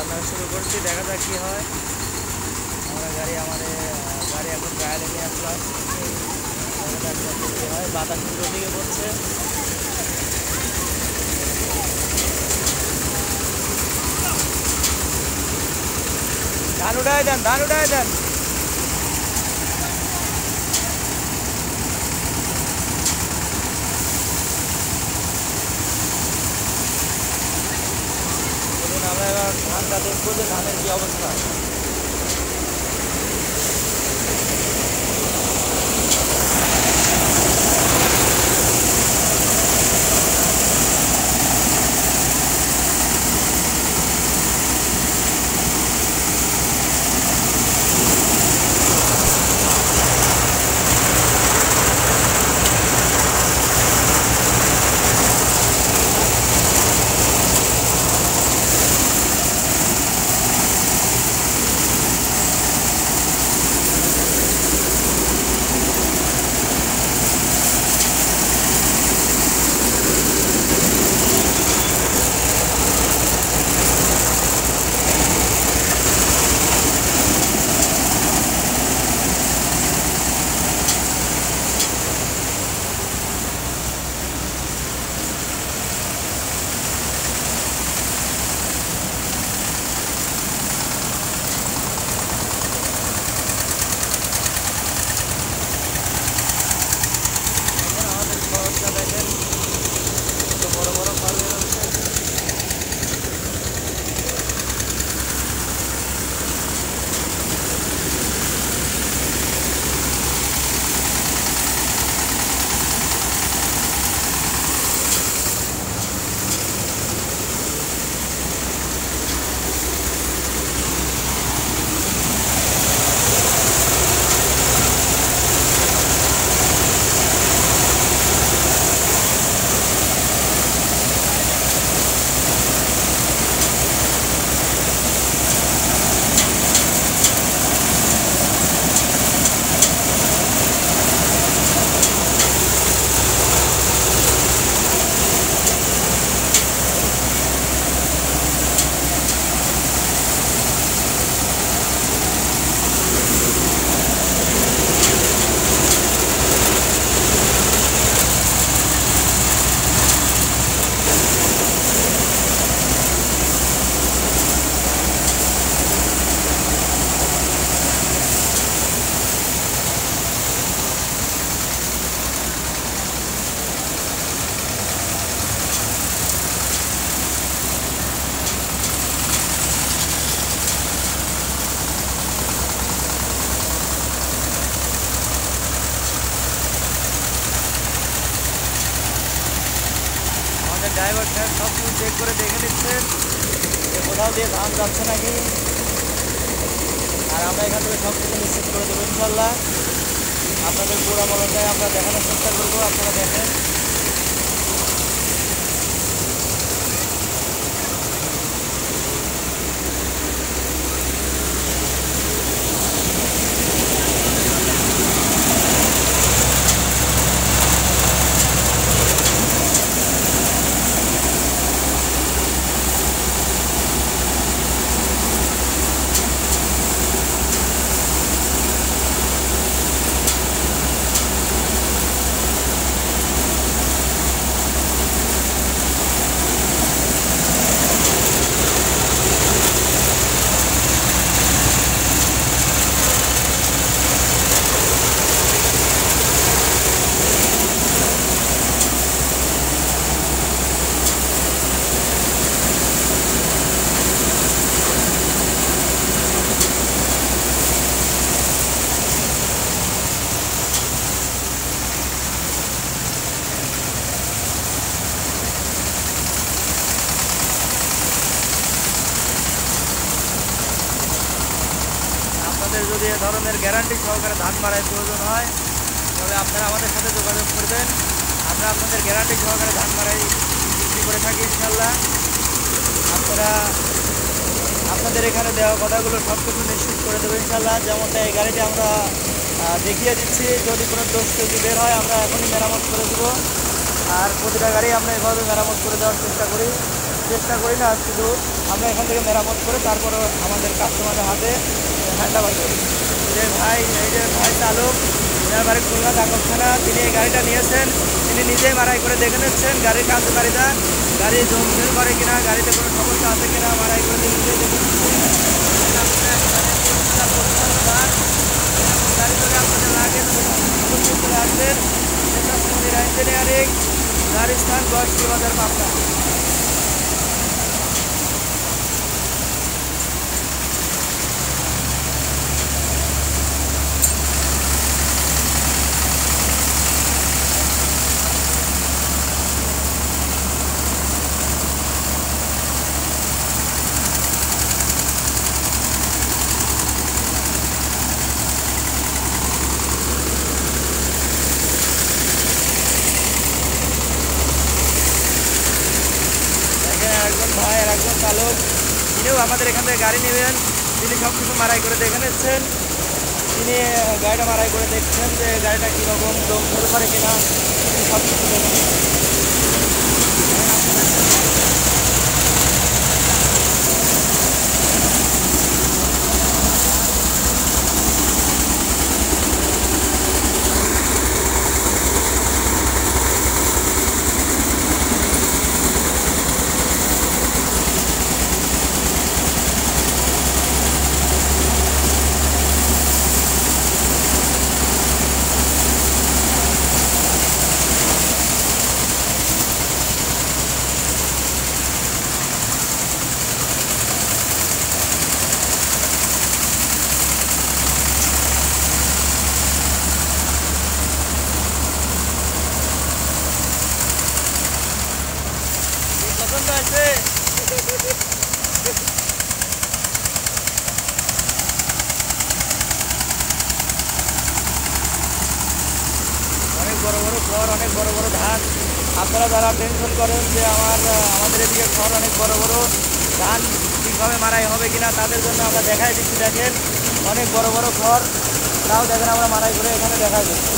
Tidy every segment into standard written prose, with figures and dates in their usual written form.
চালানো শুরু করছি, দেখা যাক কী হয়। আমরা আমাদের গাড়ি এখন ট্রায়ালে নিয়ে আসলাম, দেখা যাক কী হয়। বাতাস উল্টো দিকে পড়ছে। ধান উঠায় দেন, ধান উঠায় দেন। আমরা এবার ধানটা দেখবো যে ধানের কি অবস্থা। ড্রাইভার সাহেব সব কিছু চেক করে দেখে নিচ্ছেন যে কোথাও দিয়ে ধান যাচ্ছে নাকি, আর আমরা এখান থেকে সব কিছু নিশ্চিত করে দেবো ইনশাল্লাহ। আপনাদের পুরো মলনটাই আমরা দেখানোর চেষ্টা করবো, আপনারা দেখেন। যদি এ ধরনের গ্যারান্টি সহকারে ধান মারার প্রয়োজন হয় তবে আপনারা আমাদের সাথে যোগাযোগ করবেন। আমরা আপনাদের গ্যারান্টি সহকারে ধান মারাই বিক্রি করে থাকি ইনশাল্লাহ। আপনারা আপনাদের এখানে দেওয়া কথাগুলো সব কিছু নিশ্চিত করে দেবো ইনশাল্লাহ। যেমনটা এই গাড়িটি আমরা দেখিয়ে দিচ্ছি, যদি কোনো দোষ ত্রুটি বের হয় আমরা এখনই মেরামত করে দেবো। আর প্রতিটা গাড়ি আমরা এভাবে মেরামত করে দেওয়ার চেষ্টা করি। চেষ্টা করি না, শুধু আমরা এখান থেকে মেরামত করে তারপরে আমাদের কাস্টমারের হাতে হ্যান্ড ওভার করি। যে ভাই, এই যে ভাই চালক, ওনার বাড়ি খুলনা দাকব থানা, তিনি এই গাড়িটা নিয়েছেন, তিনি নিজেই মারাই করে দেখে নিচ্ছেন গাড়ির কার্যকারিতা, গাড়ি জং ফেল করে কিনা, গাড়িতে কোনো সমস্যা আছে কিনা মারাই করে তিনি নিজেই দেখে নিচ্ছেন। গাড়ি যদি আপনাদের লাগে অবশ্যই চলে আসবেন ইঞ্জিনিয়ারিং, গাড়ির স্থান গোষ্ঠী বাজার, পাবনা। একজন ভাই আর একজন চালক, তিনিও আমাদের এখান থেকে গাড়ি নেবেন, তিনি সব কিছু মারাই করে দেখে নিচ্ছেন। তিনি গাড়িটা মারাই করে দেখছেন যে গাড়িটা কীরকম দম ধরে পারে কিনা, তিনি সব কিছু দেখে নিচ্ছেন। পছন্দ আছে? অনেক বড় বড় খড়, অনেক বড় বড় ধান। আপনারা যারা টেনশন করেন যে আমাদের এদিকে খড় অনেক বড় বড়, ধান ঠিকভাবে মারাই হবে কিনা, তাদের জন্য আমরা দেখাই দিচ্ছি। দেখেন অনেক বড় বড় খড়, তাও দেখেন আমরা মারাই করে এখানে দেখাই দিচ্ছি।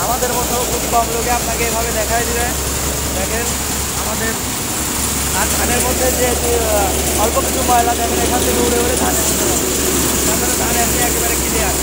আমাদের মতো খুব কম লোকে আপনাকে এভাবে দেখাই দিবে। দেখেন আমাদের, আর ধানের মধ্যে যে অল্প কিছু ময়লা দেখেন এখান থেকে উড়ে উড়ে ধানের মধ্যে যাবে। তাছাড়া ধান এমনি একেবারে ক্লিয়ার,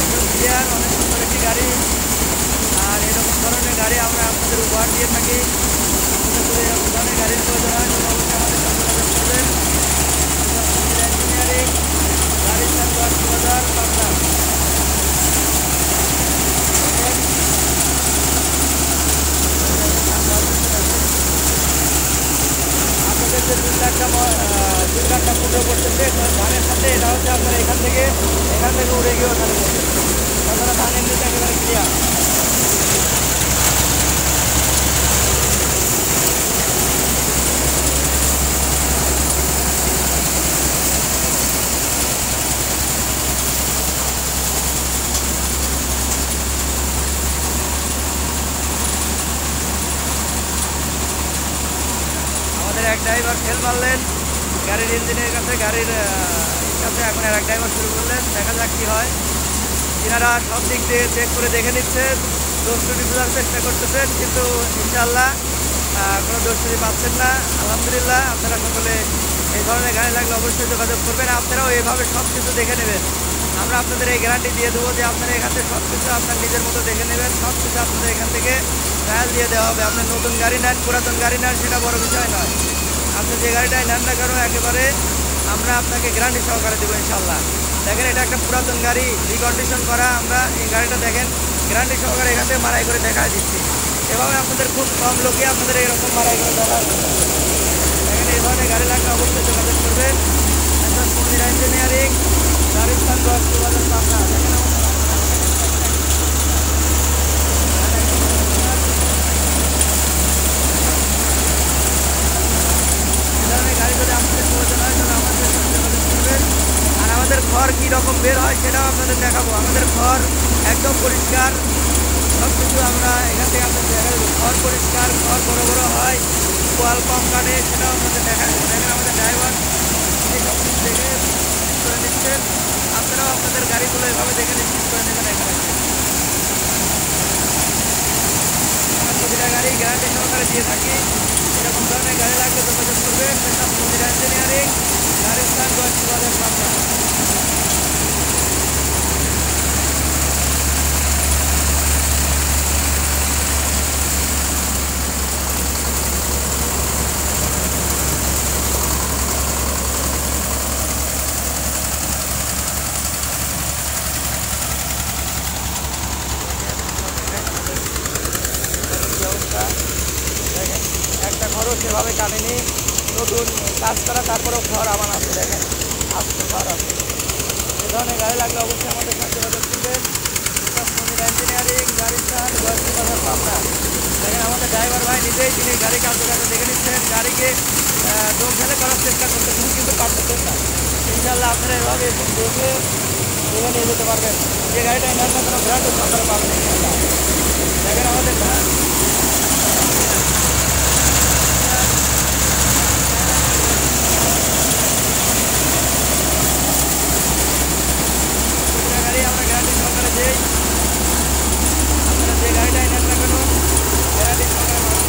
একদম ক্লিয়ার। অনেক সুন্দর একটি গাড়ি। আর এরকম ধরনের গাড়ি আমরা আপনাদের উপহার দিয়ে থাকি। আপনাদের যদি এরকম ধরনের গাড়ির প্রয়োজন হয় তাহলে অবশ্যই আমাদের সাথে যোগাযোগ করবেন। ইঞ্জিনিয়ারিং, গাড়ির স্থান গোষ্ঠী বাজার, পাবনা। আপনাদের যে 3 লাখটা ফুটো করতেছে ধানের সাথে, এটা হচ্ছে আপনার এখান থেকে উড়ে গিয়ে ওখানে পড়বে। তাছাড়া ধান এমনিতে একেবারে ক্লিয়ার। আমাদের এক ড্রাইভার ফেল মারলেন গাড়ির ইঞ্জিনের কাছে, গাড়ির কাছে। এখন আর এক ড্রাইভার শুরু করলেন, দেখা যাক কী হয়। তিনারা সব দিক দিয়ে চেক করে দেখে নিচ্ছেন, দোষ ত্রুটি খোঁজার চেষ্টা করতেছেন, কিন্তু ইনশাআল্লাহ কোনো দোষ ত্রুটি পাচ্ছেন না। আলহামদুলিল্লাহ। আপনারা সকলে এই ধরনের গাড়ি লাগলে অবশ্যই যোগাযোগ করবেন। আপনারাও এইভাবে সব কিছু দেখে নেবেন। আমরা আপনাদের এই গ্যারান্টি দিয়ে দেবো যে আপনারা এখান থেকে সব কিছু আপনার নিজের মতো দেখে নেবেন। সব কিছু আপনাদের এখান থেকে ট্রায়াল দিয়ে দেওয়া হবে। আপনার নতুন গাড়ি নেন, পুরাতন গাড়ি নেন, সেটা বড় বিষয় নয়। আপনি যে গাড়িটাই নেন না কেন, একেবারে আমরা আপনাকে গ্যারান্টি সহকারে দেবো ইনশাআল্লাহ। দেখেন এটা একটা পুরাতন গাড়ি, রিকন্ডিশন করা। আমরা এই গাড়িটা দেখেন গ্যারান্টি সহকারে এখান থেকে মারাই করে দেখা দিচ্ছি। এভাবে আপনাদের খুব কম লোকে আপনাদের এরকম মারাই করে দেখা দিচ্ছে। দেখেন এই ধরনের গাড়ি লাগলে অবশ্যই যোগাযোগ করবেন। ইঞ্জিনিয়ারিং, গাড়ির স্থান গোষ্ঠী বাজার, পাবনা। দেখেন এই ধরনের গাড়ি যদি আপনাদের প্রয়োজন হয় তাহলে আমাদের সাথে যোগাযোগ করবেন। আর আমাদের ঘর কী রকম বের হয় সেটাও আপনাদের দেখাবো। আমাদের ঘর একদম পরিষ্কার, সব কিছু আমরা এখান থেকে আপনাদের দেখা দেবো। ঘর পরিষ্কার, ঘর বড় বড় হয়, পোয়াল কম কাটে, সেটাও আপনাদের দেখা দেবো। দেখেন আমাদের ড্রাইভার সব কিছু দেখে করে নিচ্ছেন। আপনারাও আপনাদের গাড়িগুলো এভাবে দেখে নিশ্চিত করে নেবেন এখানে। আমরা প্রতিটা গাড়ি গ্যারান্টি সহকারে দিয়ে থাকি। এরকম ধরনের গাড়ি লাগলে যোগাযোগ করবেন মেসার্স মনিরা ইঞ্জিনিয়ারিং, গাড়ির স্থান গোয়াসী বাজার পাবনা। দেখেন একটা ঘরও সেভাবে কাটেনি, নতুন কাজ করা, তারপরেও ঘর আমান আছে। দেখেন আসতে ঘর আছে। এ ধরনের গাড়ি লাগলে অবশ্যই আমাদের সাথে যোগাযোগ করবেন। মনিরা ইঞ্জিনিয়ারিং, গাড়ির স্থান গোয়াসী বাজার পাবনা। দেখেন আমাদের ড্রাইভার ভাই নিজেই তিনি গাড়ি কার্যকারটা দেখে নিচ্ছেন, গাড়িকে দোল ফেলে করার চেষ্টা করতেছেন কিন্তু পারতেছেন না। ইনশাল্লাহ আপনারা এভাবে দেখে দেখে নিয়ে যেতে পারবেন। যে গাড়িটা নেন না কোনো গ্যারান্টি সহকারে পাবেন ইনশাল্লাহ। দেখেন আমাদের গাড়ি আমরা গ্যারান্টি সহকারে দিই। আপনারা যে গাড়িটাই নেন না কেন গ্যারান্টি সহকারে পাবেন।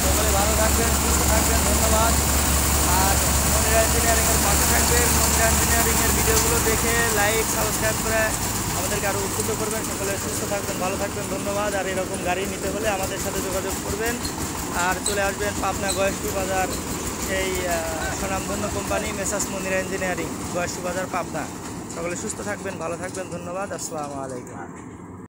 সকলে ভালো থাকবেন, সুস্থ থাকবেন, ধন্যবাদ। আর মনিরা ইঞ্জিনিয়ারিংয়ের পাশে থাকবেন। মনিরা ইঞ্জিনিয়ারিংয়ের ভিডিওগুলো দেখে লাইক সাবস্ক্রাইব করে আমাদেরকে আরও উদ্বুদ্ধ করবেন। সকলে সুস্থ থাকবেন, ভালো থাকবেন, ধন্যবাদ। আর এরকম গাড়ি নিতে হলে আমাদের সাথে যোগাযোগ করবেন আর চলে আসবেন পাবনা গোয়াসী বাজার, সেই স্বনামধন্য কোম্পানি মেসার্স মনিরা ইঞ্জিনিয়ারিং, গোয়াসী বাজার পাবনা। সকলে সুস্থ থাকবেন, ভালো থাকবেন, ধন্যবাদ। আসসালামু আলাইকুম।